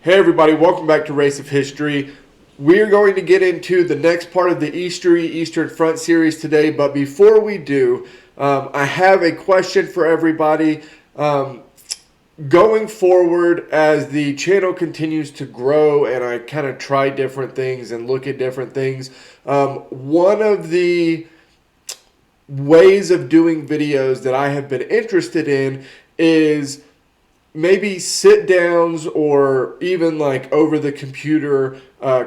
Hey everybody, welcome back to Race of History. We're going to get into the next part of the Eastory Eastern Front series today, but before we do, I have a question for everybody. Going forward, as the channel continues to grow and I kind of try different things and look at different things, one of the ways of doing videos that I have been interested in is maybe sit downs or even like over the computer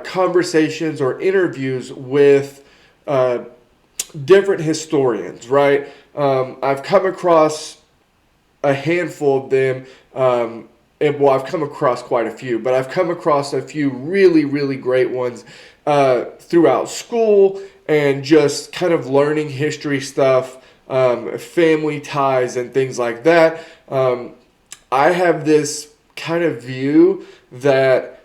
conversations or interviews with different historians, right? I've come across a handful of them, I've come across quite a few, but I've come across a few really, really great ones throughout school and just kind of learning history stuff, family ties and things like that. I have this kind of view that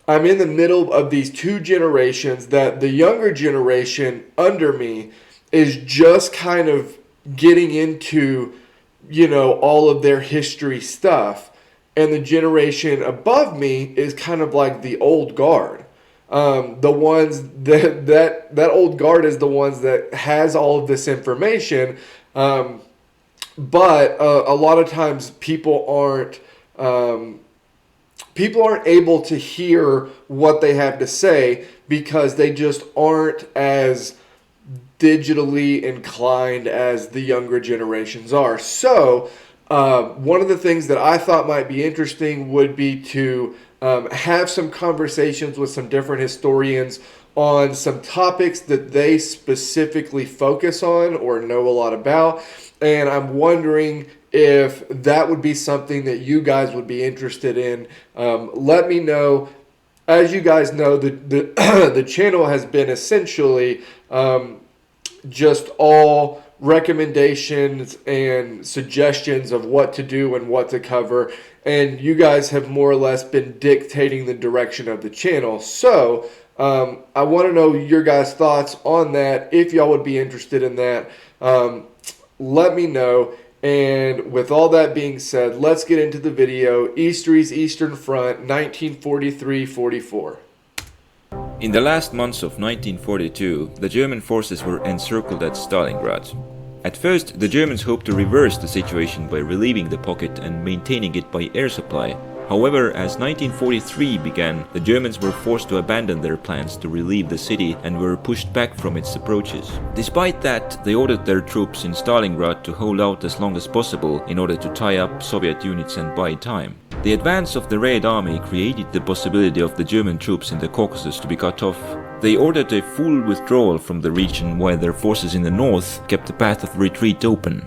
I'm in the middle of these two generations, that the younger generation under me is just kind of getting into, all of their history stuff. And the generation above me is kind of like the old guard. The ones that old guard is the ones that has all of this information. But a lot of times people aren't able to hear what they have to say because they just aren't as digitally inclined as the younger generations are. So one of the things that I thought might be interesting would be to have some conversations with some different historians on some topics that they specifically focus on or know a lot about. And I'm wondering if that would be something that you guys would be interested in. Let me know. As you guys know, the channel has been essentially just all recommendations and suggestions of what to do and what to cover. And you guys have more or less been dictating the direction of the channel. So I want to know your guys' thoughts on that. If y'all would be interested in that, let me know. And with all that being said, let's get into the video. Eastory's Eastern Front, 1943-44. In the last months of 1942, the German forces were encircled at Stalingrad. At first, the Germans hoped to reverse the situation by relieving the pocket and maintaining it by air supply. However, as 1943 began, the Germans were forced to abandon their plans to relieve the city and were pushed back from its approaches. Despite that, they ordered their troops in Stalingrad to hold out as long as possible in order to tie up Soviet units and buy time. The advance of the Red Army created the possibility of the German troops in the Caucasus to be cut off. They ordered a full withdrawal from the region while their forces in the north kept the path of retreat open.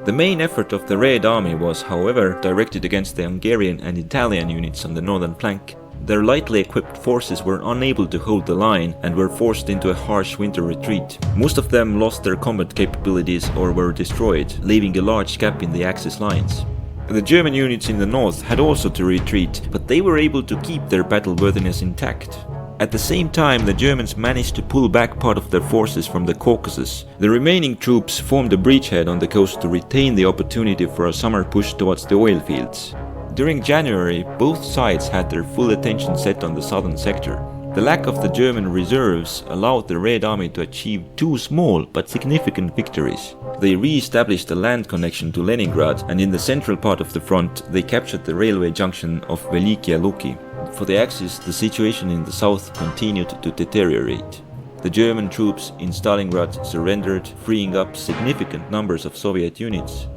The main effort of the Red Army was, however, directed against the Hungarian and Italian units on the northern flank. Their lightly equipped forces were unable to hold the line and were forced into a harsh winter retreat. Most of them lost their combat capabilities or were destroyed, leaving a large gap in the Axis lines. The German units in the north had also to retreat, but they were able to keep their battle worthiness intact. At the same time, the Germans managed to pull back part of their forces from the Caucasus. The remaining troops formed a breachhead on the coast to retain the opportunity for a summer push towards the oil fields. During January, both sides had their full attention set on the southern sector. The lack of the German reserves allowed the Red Army to achieve two small but significant victories. They re-established a land connection to Leningrad, and in the central part of the front, they captured the railway junction of Velikie Luki. For the Axis, the situation in the south continued to deteriorate. The German troops in Stalingrad surrendered, freeing up significant numbers of Soviet units.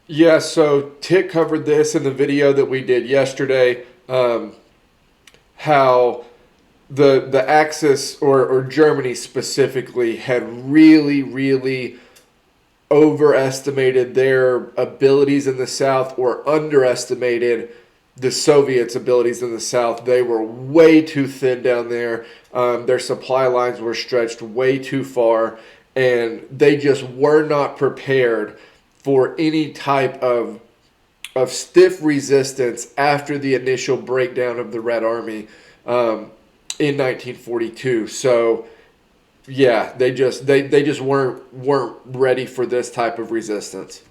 Yeah, so Tick covered this in the video that we did yesterday, how the Axis, or Germany specifically, had really overestimated their abilities in the south or underestimated the Soviets' abilities in the south. They were way too thin down there. Their supply lines were stretched way too far, and they just were not prepared for any type of stiff resistance after the initial breakdown of the Red Army in 1942. So yeah, they just weren't ready for this type of resistance.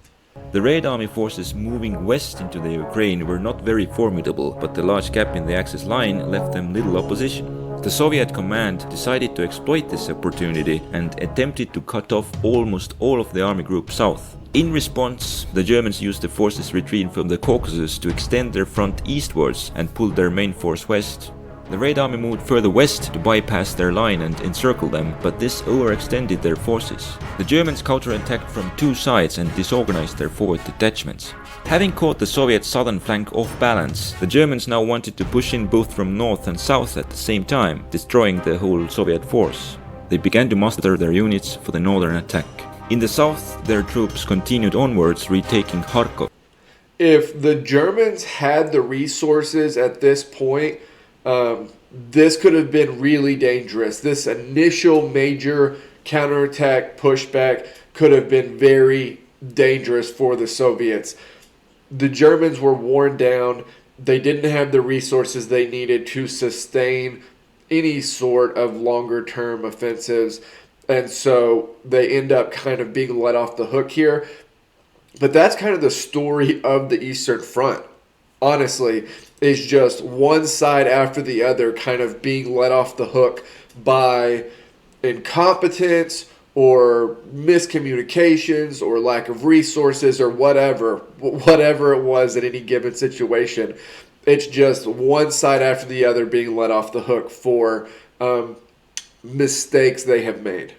The Red Army forces moving west into the Ukraine were not very formidable, but the large gap in the Axis line left them little opposition. The Soviet command decided to exploit this opportunity and attempted to cut off almost all of the army group south. In response, the Germans used the forces retreating from the Caucasus to extend their front eastwards and pulled their main force west. The Red Army moved further west to bypass their line and encircle them, but this overextended their forces. The Germans counterattacked from two sides and disorganized their forward detachments. Having caught the Soviet southern flank off balance, the Germans now wanted to push in both from north and south at the same time, destroying the whole Soviet force. They began to muster their units for the northern attack. In the south, their troops continued onwards, retaking Kharkov. If the Germans had the resources at this point, this could have been really dangerous. This initial major counterattack pushback could have been very dangerous for the Soviets. The Germans were worn down. They didn't have the resources they needed to sustain any sort of longer term offensives. And so they end up kind of being let off the hook here. But that's kind of the story of the Eastern Front. Honestly, is just one side after the other kind of being let off the hook by incompetence or miscommunications or lack of resources or whatever it was in any given situation. It's just one side after the other being let off the hook for mistakes they have made.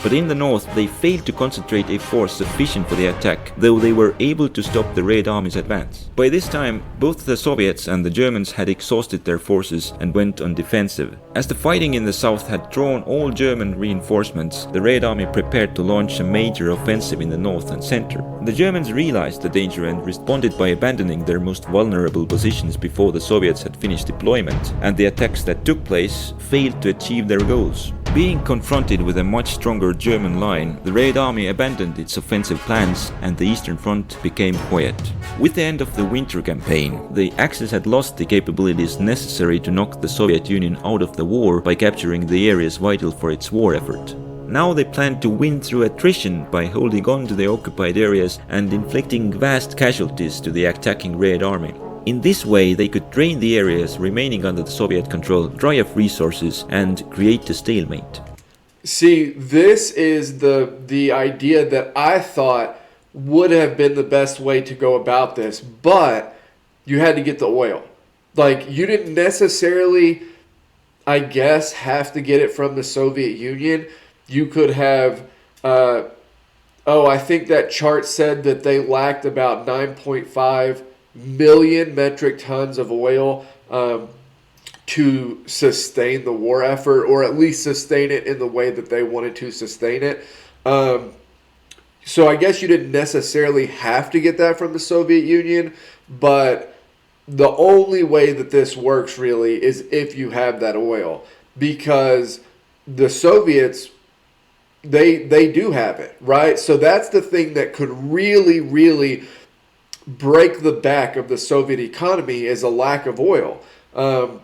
But in the north, they failed to concentrate a force sufficient for the attack, though they were able to stop the Red Army's advance. By this time, both the Soviets and the Germans had exhausted their forces and went on defensive. As the fighting in the south had drawn all German reinforcements, the Red Army prepared to launch a major offensive in the north and center. The Germans realized the danger and responded by abandoning their most vulnerable positions before the Soviets had finished deployment, and the attacks that took place failed to achieve their goals. Being confronted with a much stronger German line, the Red Army abandoned its offensive plans and the Eastern Front became quiet. With the end of the winter campaign, the Axis had lost the capabilities necessary to knock the Soviet Union out of the war by capturing the areas vital for its war effort. Now they planned to win through attrition by holding on to the occupied areas and inflicting vast casualties to the attacking Red Army. In this way, they could drain the areas remaining under the Soviet control, dry up resources, and create a stalemate. See, this is the idea that I thought would have been the best way to go about this, but you had to get the oil. Like, you didn't necessarily, I guess, have to get it from the Soviet Union. You could have, I think that chart said that they lacked about 9.5 million metric tons of oil to sustain the war effort, or at least sustain it in the way that they wanted to sustain it. So I guess you didn't necessarily have to get that from the Soviet Union, but the only way that this works really is if you have that oil, because the Soviets, they do have it, right? So that's the thing that could really break the back of the Soviet economy, is a lack of oil. And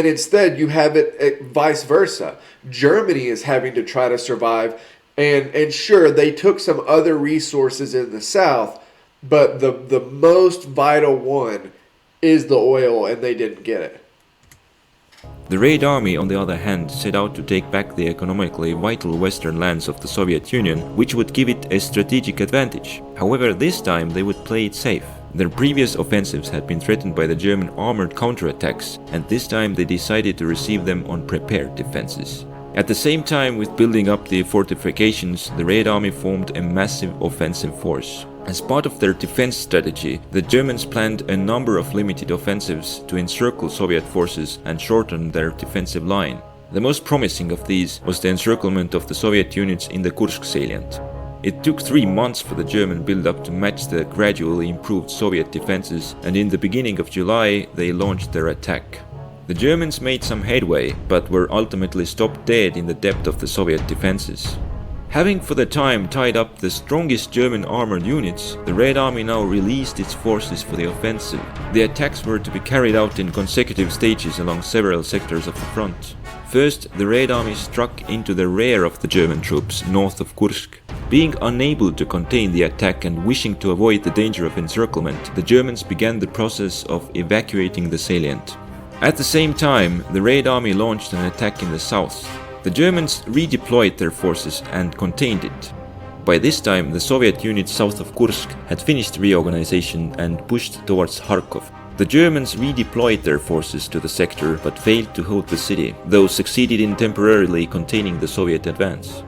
instead you have it vice versa. Germany is having to try to survive, and sure, they took some other resources in the south, but the most vital one is the oil, and they didn't get it. The Red Army, on the other hand, set out to take back the economically vital western lands of the Soviet Union, which would give it a strategic advantage. However, this time they would play it safe. Their previous offensives had been threatened by the German armored counterattacks, and this time they decided to receive them on prepared defenses. At the same time with building up the fortifications, the Red Army formed a massive offensive force. As part of their defense strategy, the Germans planned a number of limited offensives to encircle Soviet forces and shorten their defensive line. The most promising of these was the encirclement of the Soviet units in the Kursk salient. It took 3 months for the German build-up to match the gradually improved Soviet defenses, and in the beginning of July they launched their attack. The Germans made some headway, but were ultimately stopped dead in the depth of the Soviet defenses. Having for the time tied up the strongest German armored units, the Red Army now released its forces for the offensive. The attacks were to be carried out in consecutive stages along several sectors of the front. First, the Red Army struck into the rear of the German troops north of Kursk. Being unable to contain the attack and wishing to avoid the danger of encirclement, the Germans began the process of evacuating the salient. At the same time, the Red Army launched an attack in the south. The Germans redeployed their forces and contained it. By this time, the Soviet units south of Kursk had finished reorganization and pushed towards Kharkov. The Germans redeployed their forces to the sector but failed to hold the city, though succeeded in temporarily containing the Soviet advance.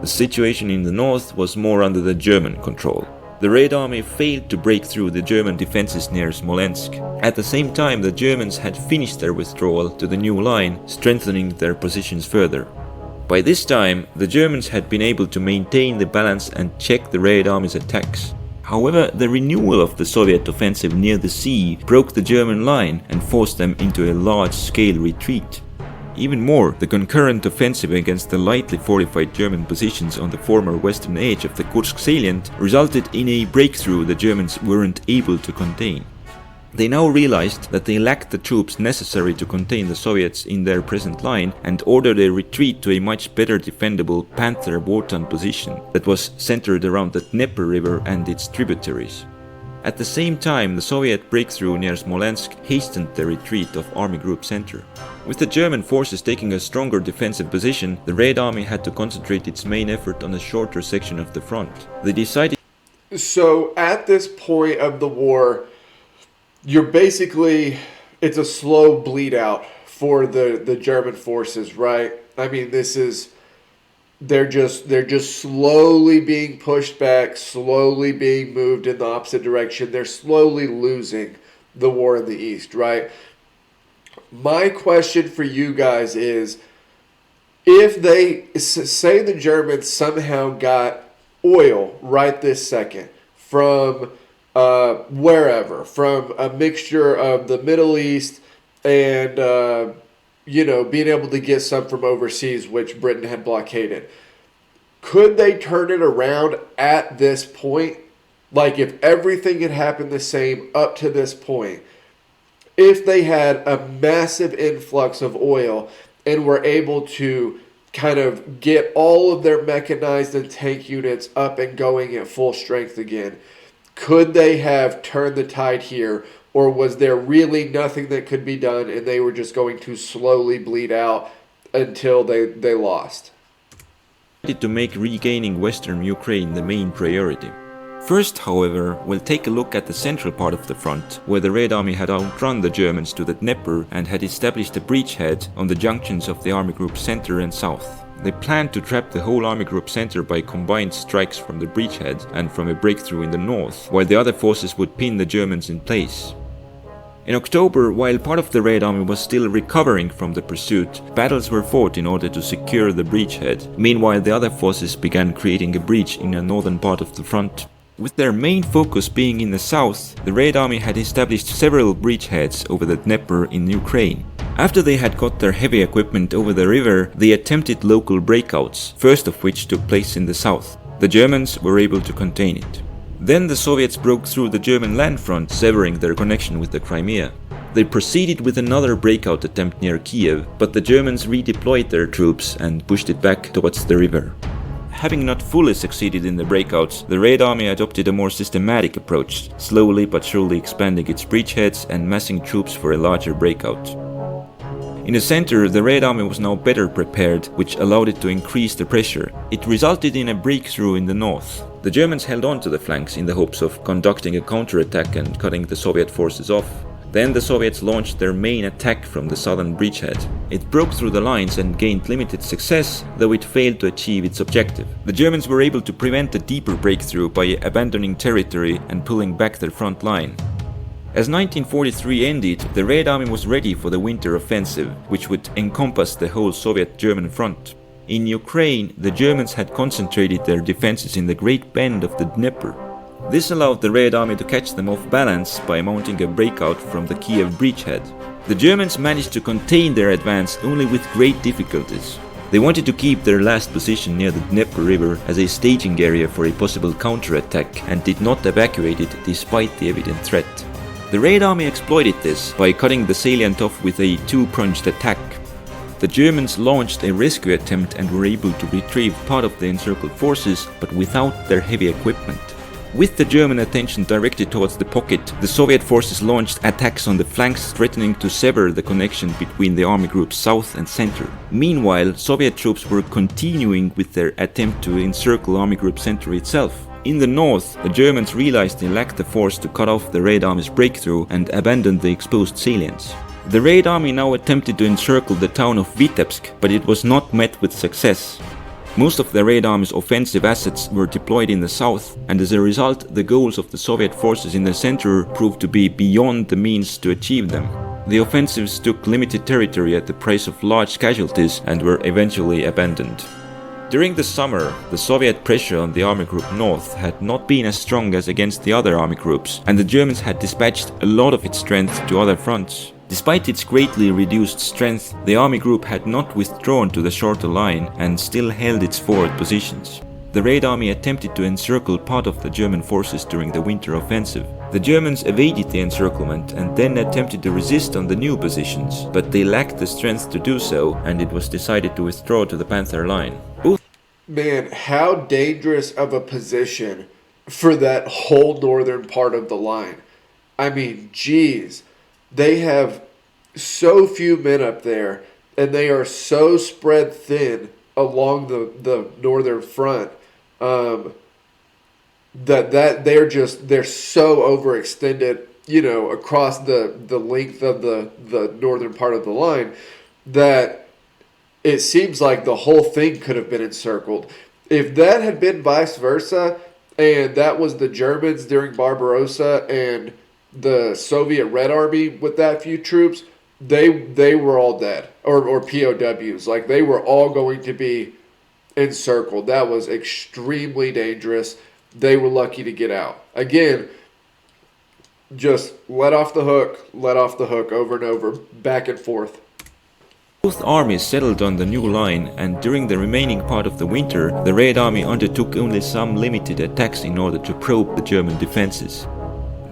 The situation in the north was more under the German control. The Red Army failed to break through the German defenses near Smolensk. At the same time, the Germans had finished their withdrawal to the new line, strengthening their positions further. By this time, the Germans had been able to maintain the balance and check the Red Army's attacks. However, the renewal of the Soviet offensive near the sea broke the German line and forced them into a large-scale retreat. Even more, the concurrent offensive against the lightly fortified German positions on the former western edge of the Kursk salient resulted in a breakthrough the Germans weren't able to contain. They now realized that they lacked the troops necessary to contain the Soviets in their present line and ordered a retreat to a much better defendable Panther wartime position that was centered around the Dnieper river and its tributaries. At the same time, the Soviet breakthrough near Smolensk hastened the retreat of Army Group Center. With the German forces taking a stronger defensive position, the Red Army had to concentrate its main effort on a shorter section of the front. They decided. So at this point of the war, it's a slow bleed out for the German forces, right? I mean, they're just slowly being pushed back, slowly being moved in the opposite direction. They're slowly losing the war in the East, right? My question for you guys is, if they say the Germans somehow got oil right this second from wherever, from a mixture of the Middle East and being able to get some from overseas, which Britain had blockaded, could they turn it around at this point? Like, if everything had happened the same up to this point, if they had a massive influx of oil and were able to kind of get all of their mechanized and tank units up and going at full strength again, could they have turned the tide here? Or was there really nothing that could be done and they were just going to slowly bleed out until they lost? To make regaining western Ukraine the main priority. First, however, we'll take a look at the central part of the front, where the Red Army had outrun the Germans to the Dnieper and had established a breachhead on the junctions of the Army Group Center and South. They planned to trap the whole Army Group Center by combined strikes from the breachhead and from a breakthrough in the north, while the other forces would pin the Germans in place. In October, while part of the Red Army was still recovering from the pursuit, battles were fought in order to secure the breachhead. Meanwhile, the other forces began creating a breach in the northern part of the front. With their main focus being in the south, the Red Army had established several breachheads over the Dnieper in Ukraine. After they had got their heavy equipment over the river, they attempted local breakouts, first of which took place in the south. The Germans were able to contain it. Then the Soviets broke through the German land front, severing their connection with the Crimea. They proceeded with another breakout attempt near Kiev, but the Germans redeployed their troops and pushed it back towards the river. Having not fully succeeded in the breakouts, the Red Army adopted a more systematic approach, slowly but surely expanding its breachheads and massing troops for a larger breakout. In the center, the Red Army was now better prepared, which allowed it to increase the pressure. It resulted in a breakthrough in the north. The Germans held on to the flanks in the hopes of conducting a counterattack and cutting the Soviet forces off. Then the Soviets launched their main attack from the southern breachhead. It broke through the lines and gained limited success, though it failed to achieve its objective. The Germans were able to prevent a deeper breakthrough by abandoning territory and pulling back their front line. As 1943 ended, the Red Army was ready for the winter offensive, which would encompass the whole Soviet-German front. In Ukraine, the Germans had concentrated their defenses in the Great Bend of the Dnieper. This allowed the Red Army to catch them off balance by mounting a breakout from the Kiev breachhead. The Germans managed to contain their advance only with great difficulties. They wanted to keep their last position near the Dnieper River as a staging area for a possible counterattack and did not evacuate it despite the evident threat. The Red Army exploited this by cutting the salient off with a two-pronged attack. The Germans launched a rescue attempt and were able to retrieve part of the encircled forces, but without their heavy equipment. With the German attention directed towards the pocket, the Soviet forces launched attacks on the flanks, threatening to sever the connection between the army groups south and center. Meanwhile, Soviet troops were continuing with their attempt to encircle Army Group Center itself. In the north, the Germans realized they lacked the force to cut off the Red Army's breakthrough and abandoned the exposed salients. The Red Army now attempted to encircle the town of Vitebsk, but it was not met with success. Most of the Red Army's offensive assets were deployed in the south, and as a result, the goals of the Soviet forces in the center proved to be beyond the means to achieve them. The offensives took limited territory at the price of large casualties and were eventually abandoned. During the summer, the Soviet pressure on the Army Group North had not been as strong as against the other army groups, and the Germans had dispatched a lot of its strength to other fronts. Despite its greatly reduced strength, the army group had not withdrawn to the shorter line and still held its forward positions. The Red Army attempted to encircle part of the German forces during the winter offensive. The Germans evaded the encirclement and then attempted to resist on the new positions, but they lacked the strength to do so, and it was decided to withdraw to the Panther Line. Man, how dangerous of a position for that whole northern part of the line. I mean, geez. They have so few men up there, and they are so spread thin along the northern front that they're so overextended, across the length of the northern part of the line, that it seems like the whole thing could have been encircled. If that had been vice versa, and that was the Germans during Barbarossa and the Soviet Red Army with that few troops, they were all dead or POWs. Like, they were all going to be encircled. That was extremely dangerous. They were lucky to get out. Again, just let off the hook over and over, back and forth. Both armies settled on the new line, and during the remaining part of the winter, the Red Army undertook only some limited attacks in order to probe the German defenses.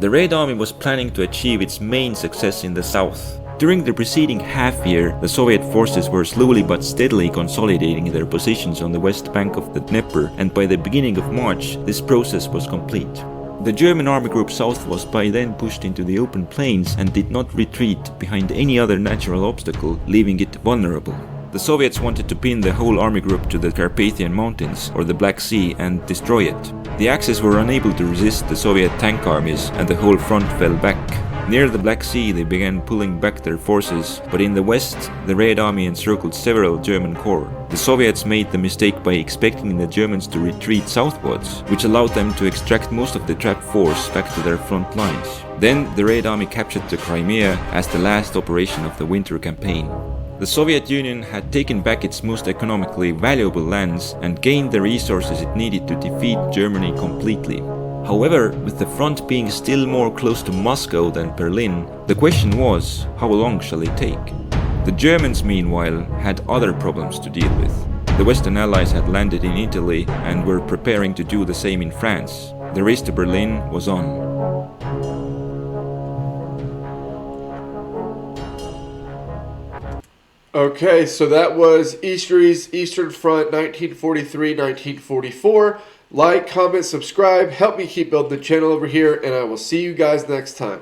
The Red Army was planning to achieve its main success in the south. During the preceding half year, the Soviet forces were slowly but steadily consolidating their positions on the west bank of the Dnieper, and by the beginning of March, this process was complete. The German Army Group South was by then pushed into the open plains and did not retreat behind any other natural obstacle, leaving it vulnerable. The Soviets wanted to pin the whole army group to the Carpathian Mountains or the Black Sea and destroy it. The Axis were unable to resist the Soviet tank armies, and the whole front fell back. Near the Black Sea, they began pulling back their forces, but in the west, the Red Army encircled several German corps. The Soviets made the mistake by expecting the Germans to retreat southwards, which allowed them to extract most of the trapped force back to their front lines. Then the Red Army captured the Crimea as the last operation of the winter campaign. The Soviet Union had taken back its most economically valuable lands and gained the resources it needed to defeat Germany completely. However, with the front being still more close to Moscow than Berlin, the question was, how long shall it take? The Germans, meanwhile, had other problems to deal with. The Western Allies had landed in Italy and were preparing to do the same in France. The race to Berlin was on. Okay, so that was Eastory's Eastern Front 1943-1944. Like, comment, subscribe, help me keep building the channel over here, and I will see you guys next time.